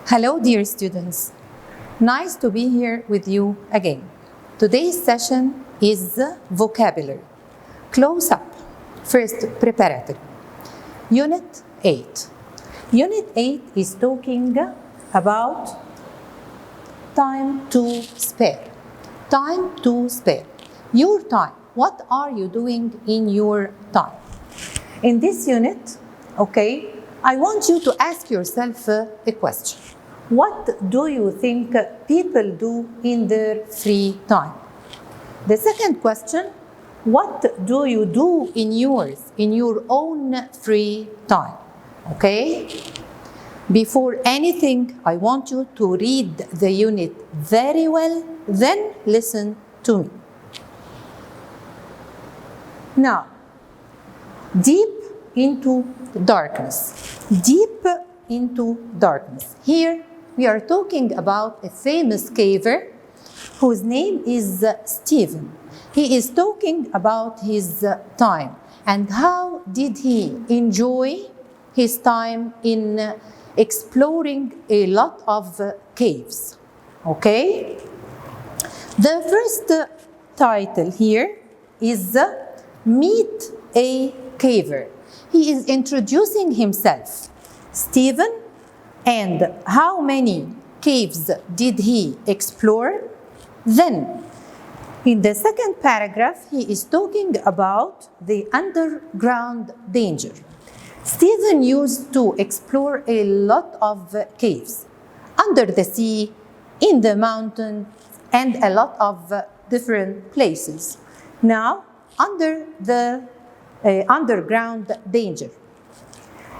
Hello, dear students. Nice to be here with you again. Today's session is vocabulary. Close up. First, preparatory. Unit 8. Unit 8 is talking about time to spare. Time to spare. Your time. What are you doing in your time? In this unit, I want you to ask yourself a question. What do you think people do in their free time? The second question, what do you do in your own free time? Okay? Before anything, I want you to read the unit very well, then listen to me. Now, deep into darkness. Deep into darkness. Here we are talking about a famous caver whose name is Stephen. He is talking about his time and how did he enjoy his time in exploring a lot of caves. Okay? The first title here is Meet a Caver. He is introducing himself. Stephen, and how many caves did he explore? Then, in the second paragraph, he is talking about the underground danger. Stephen used to explore a lot of caves, under the sea, in the mountain, and a lot of different places. Now, under the underground danger.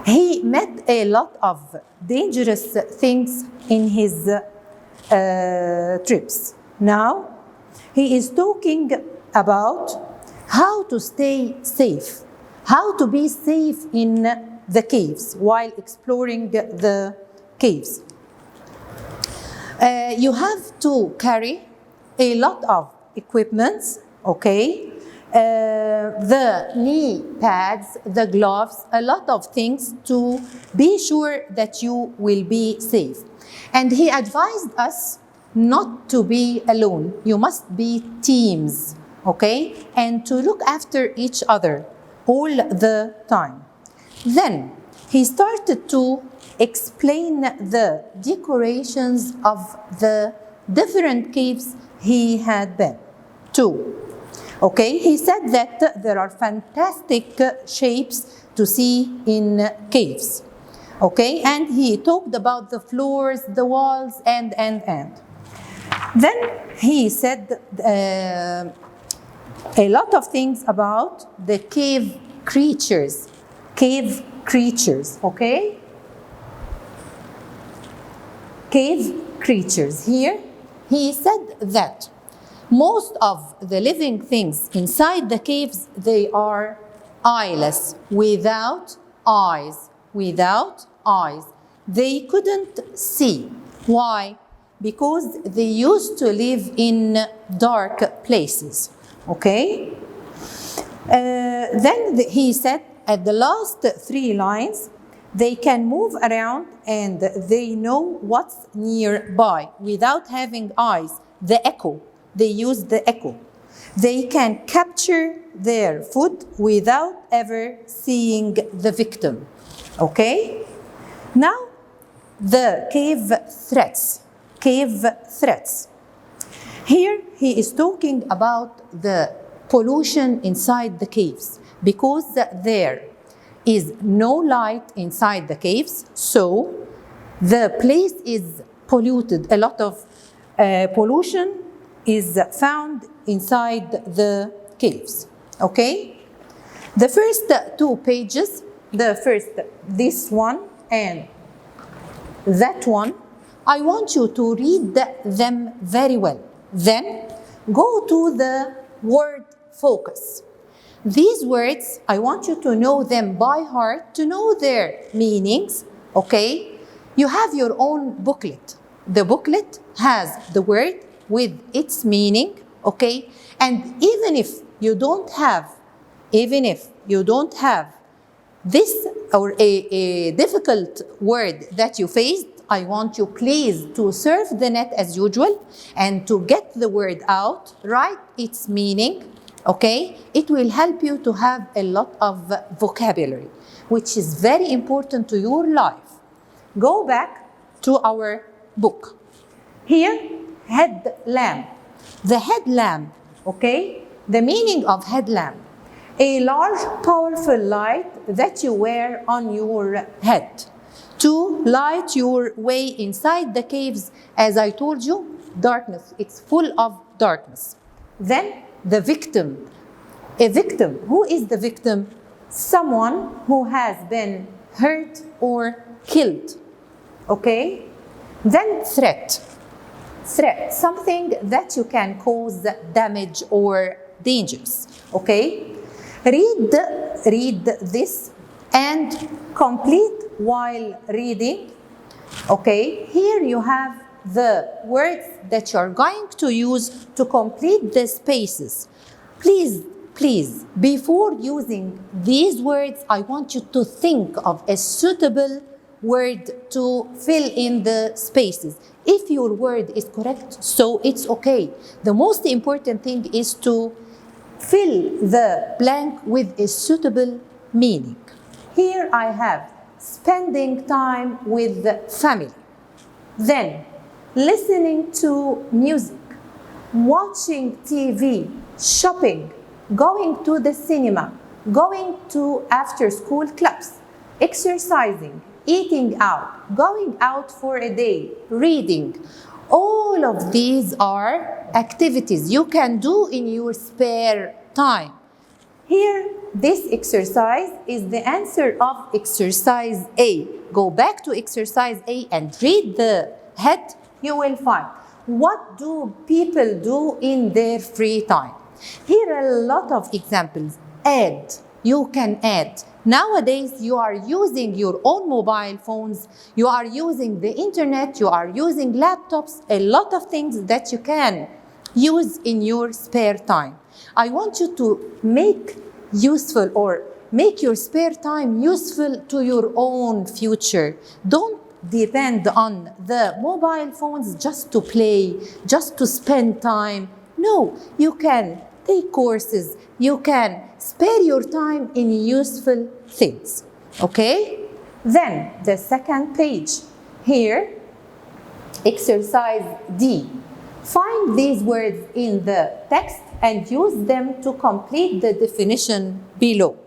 He met a lot of dangerous things in his trips. Now, he is talking about how to stay safe, how to be safe in the caves while exploring the caves. You have to carry a lot of equipments, the knee pads, the gloves, a lot of things to be sure that you will be safe. And he advised us not to be alone. You must be teams, and to look after each other all the time. Then he started to explain the decorations of the different caves he had been to. He said that there are fantastic shapes to see in caves. And he talked about the floors, the walls, and. Then he said a lot of things about the cave creatures. Cave creatures, Cave creatures. Here, he said that most of the living things inside the caves, they are eyeless, without eyes. They couldn't see. Why? Because they used to live in dark places. Then he said at the last 3 lines, they can move around and they know what's nearby without having eyes. The echo. They use the echo. They can capture their food without ever seeing the victim. Now, the cave threats. Cave threats. Here, he is talking about the pollution inside the caves because there is no light inside the caves, so the place is polluted. A lot of pollution is found inside the caves. The first 2 pages, this one and that one, I want you to read them very well. Then go to the word focus. These words, I want you to know them by heart, to know their meanings, You have your own booklet. The booklet has the word with its meaning, And even if you don't have this or a difficult word that you faced, I want you please to surf the net as usual and to get the word out, write its meaning, okay? It will help you to have a lot of vocabulary, which is very important to your life. Go back to our book. Here, headlamp. The headlamp, okay? The meaning of headlamp. A large, powerful light that you wear on your head to light your way inside the caves. As I told you, darkness, it's full of darkness. Then the victim. A victim, who is the victim? Someone who has been hurt or killed, okay? Then threat. Threat, something that you can cause damage or dangers, okay? Read this and complete while reading, okay? Here you have the words that you're going to use to complete the spaces. Please, before using these words, I want you to think of a suitable word to fill in the spaces. If your word is correct, so it's okay. The most important thing is to fill the blank with a suitable meaning. Here I have spending time with family. Then listening to music, watching TV, shopping, going to the cinema, going to after-school clubs, exercising, eating out, going out for a day, reading. All of these are activities you can do in your spare time. Here, this exercise is the answer of exercise A. Go back to exercise A and read the head. You will find what do people do in their free time. Here are a lot of examples. Add. You can add. Nowadays, you are using your own mobile phones. You are using the internet. You are using laptops. A lot of things that you can use in your spare time. I want you to make useful or make your spare time useful to your own future. Don't depend on the mobile phones just to play, just to spend time. No, you can take courses. You can spare your time in useful things. Okay? Then the second page. Here, exercise D. Find these words in the text and use them to complete the definition below.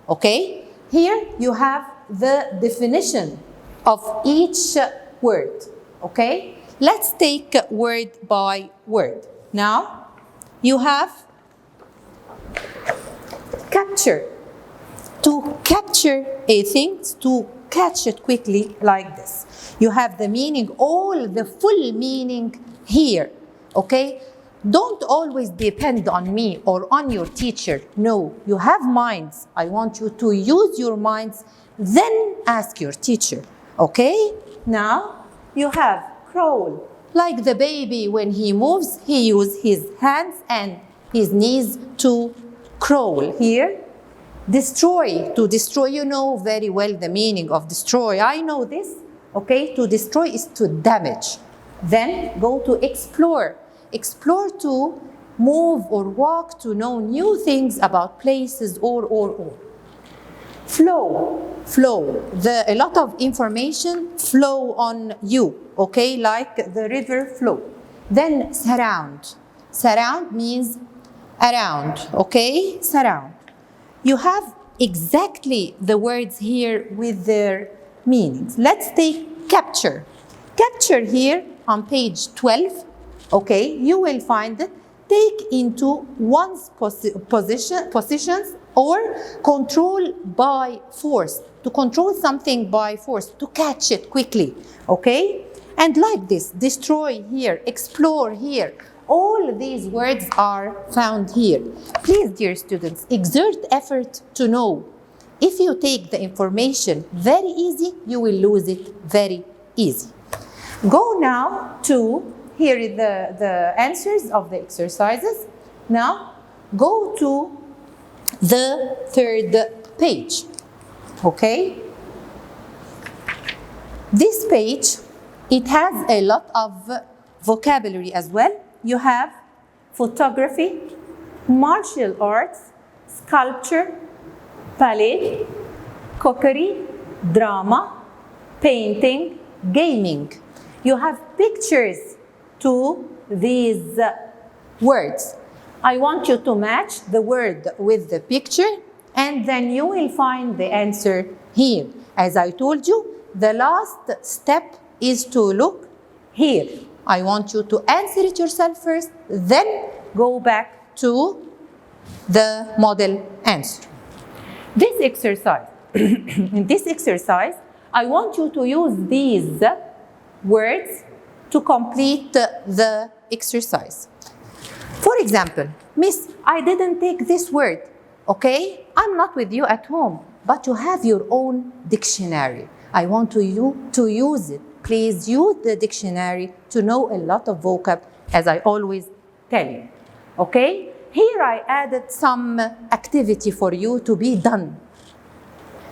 Okay? Here you have the definition of each word. Okay? Let's take word by word. Now, you have capture. To capture a thing, to catch it quickly like this. You have the meaning, all the full meaning here. Okay? Don't always depend on me or on your teacher. No, you have minds. I want you to use your minds, then ask your teacher. Okay? Now, you have crawl. Like the baby, when he moves, he uses his hands and his knees to crawl. Here, destroy. To destroy, you know very well the meaning of destroy. I know this. Okay? To destroy is to damage. Then go to explore. Explore to move or walk to know new things about places or. Flow. A lot of information flow on you, okay, like the river flow. Then surround. Surround means around, okay, surround. You have exactly the words here with their meanings. Let's take capture. Capture here on page 12. Okay, you will find it. Take into one's positions or control by force. To control something by force, to catch it quickly. Okay? And like this, destroy here, explore here. All these words are found here. Please, dear students, exert effort to know. If you take the information very easy, you will lose it very easy. Go now to here is the answers of the exercises. Now, go to the third page. Okay? This page It has a lot of vocabulary as well. You have photography, martial arts, sculpture, ballet, cookery, drama, painting, gaming. You have pictures to these words. I want you to match the word with the picture, and then you will find the answer here. As I told you, the last step is to look here. I want you to answer it yourself first, then go back to the model answer. This exercise, in this exercise, I want you to use these words to complete the exercise. For example, Miss, I didn't take this word, okay? I'm not with you at home, but you have your own dictionary. I want you to use it. Please use the dictionary to know a lot of vocab, as I always tell you, okay? Here I added some activity for you to be done.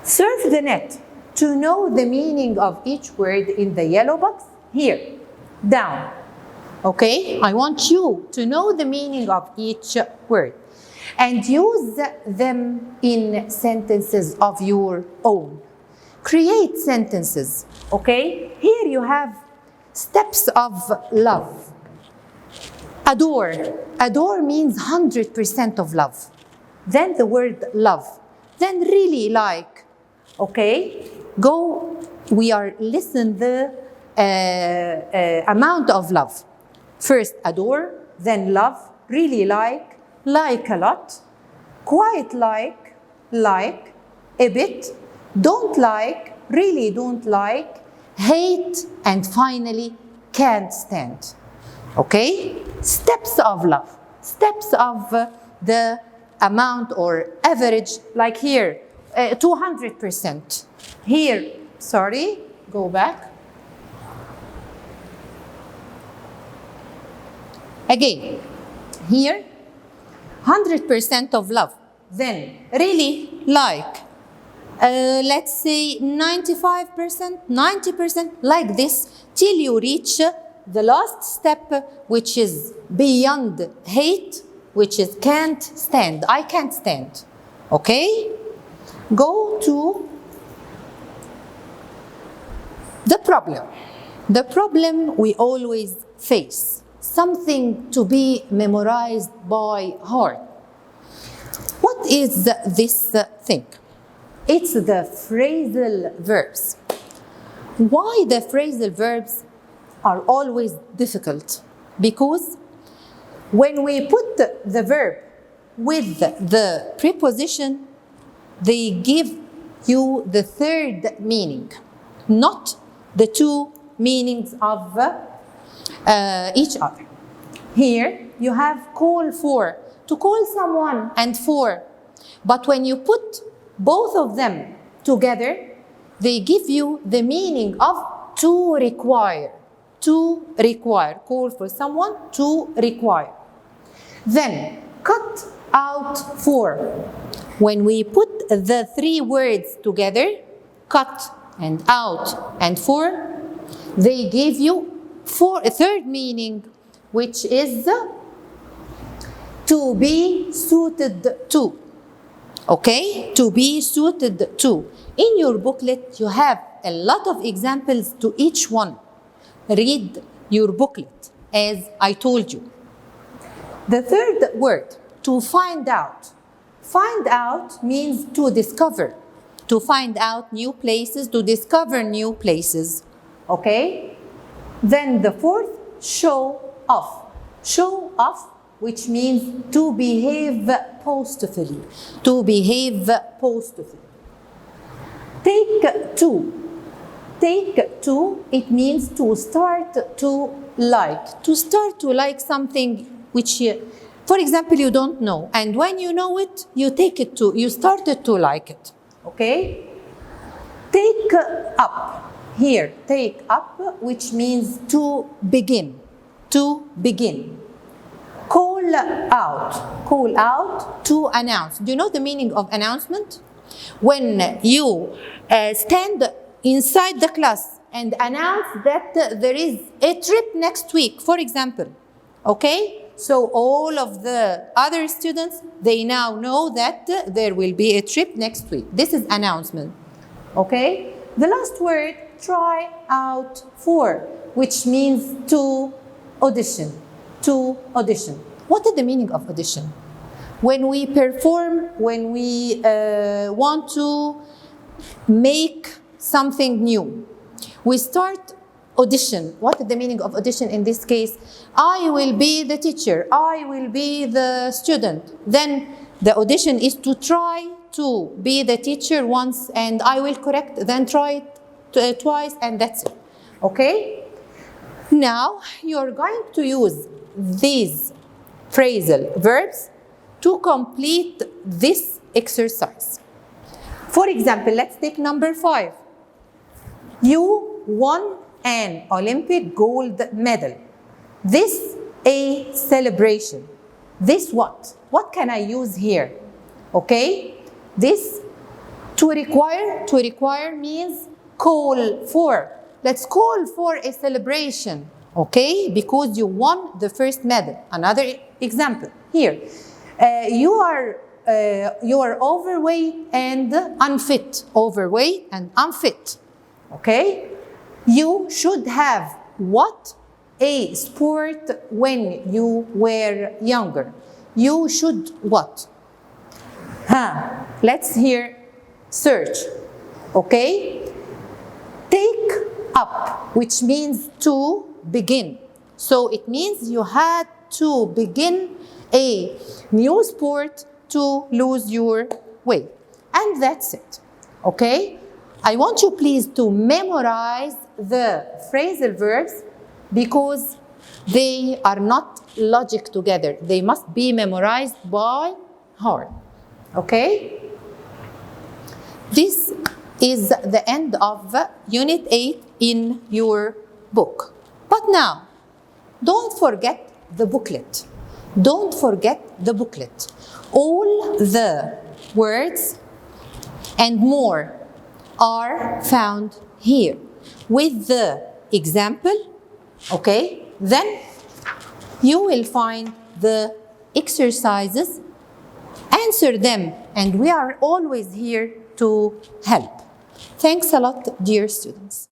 Surf the net to know the meaning of each word in the yellow box here, down. Okay, I want you to know the meaning of each word and use them in sentences of your own. Create sentences, okay? Here you have steps of love. Adore. Adore means 100% of love. Then the word love. Then really like, okay? Go, we are listen the amount of love. First adore, then love, really like a lot, quite like, a bit, don't like, really don't like, hate, and finally can't stand. Okay? Steps of love, steps of the amount or average, like here, 200%. Here, sorry, go back. Again, here, 100% of love. Then, really like, let's say 95%, 90%, like this, till you reach the last step, which is beyond hate, which is can't stand. I can't stand. Okay? Go to the problem. The problem we always face. Something to be memorized by heart. What is this thing? It's the phrasal verbs. Why the phrasal verbs are always difficult? Because when we put the verb with the preposition, they give you the third meaning, not the two meanings of each other. Here you have call for, to call someone, and for. But when you put both of them together, they give you the meaning of to require. To require. Call for someone, to require. Then cut out for. When we put the three words together, cut and out and for, they give you a third meaning, which is to be suited to. Okay? To be suited to. In your booklet, you have a lot of examples to each one. Read your booklet, as I told you. The third word, to find out. Find out means to discover. To find out new places, to discover new places. Okay? Then the fourth, show off. Show off, which means to behave boastfully. To behave boastfully. Take to. Take to, it means to start to like. To start to like something which, for example, you don't know. And when you know it, you take it to, you started to like it. Okay? Take up. Here, take up, which means to begin. To begin. Call out. Call out, to announce. Do you know the meaning of announcement? When you stand inside the class and announce that there is a trip next week, for example. Okay? So all of the other students, they now know that there will be a trip next week. This is announcement. Okay? The last word, try out for, which means to audition. To audition. What is the meaning of audition? When we perform, when we want to make something new, we start audition. What is the meaning of audition in this case? I will be the teacher. I will be the student. Then the audition is to try to be the teacher once, and I will correct, then try it twice, and that's it. Okay? Now you're going to use these phrasal verbs to complete this exercise. For example, let's take number 5. You won an Olympic gold medal. This a celebration. This what? What can I use here? Okay? This to require means call for. Let's call for a celebration. Okay? Because you won the first medal. Another example here. You are overweight and unfit. Overweight and unfit. Okay? You should have what? A sport when you were younger. You should what? Let's hear search. Okay? Take up, which means to begin. So it means you had to begin a new sport to lose your weight. And that's it. Okay? I want you please to memorize the phrasal verbs because they are not logic together. They must be memorized by heart. Okay? This is the end of Unit 8 in your book. But now, don't forget the booklet. Don't forget the booklet. All the words and more are found here with the example. Okay? Then you will find the exercises, answer them, and we are always here to help. Thanks a lot, dear students.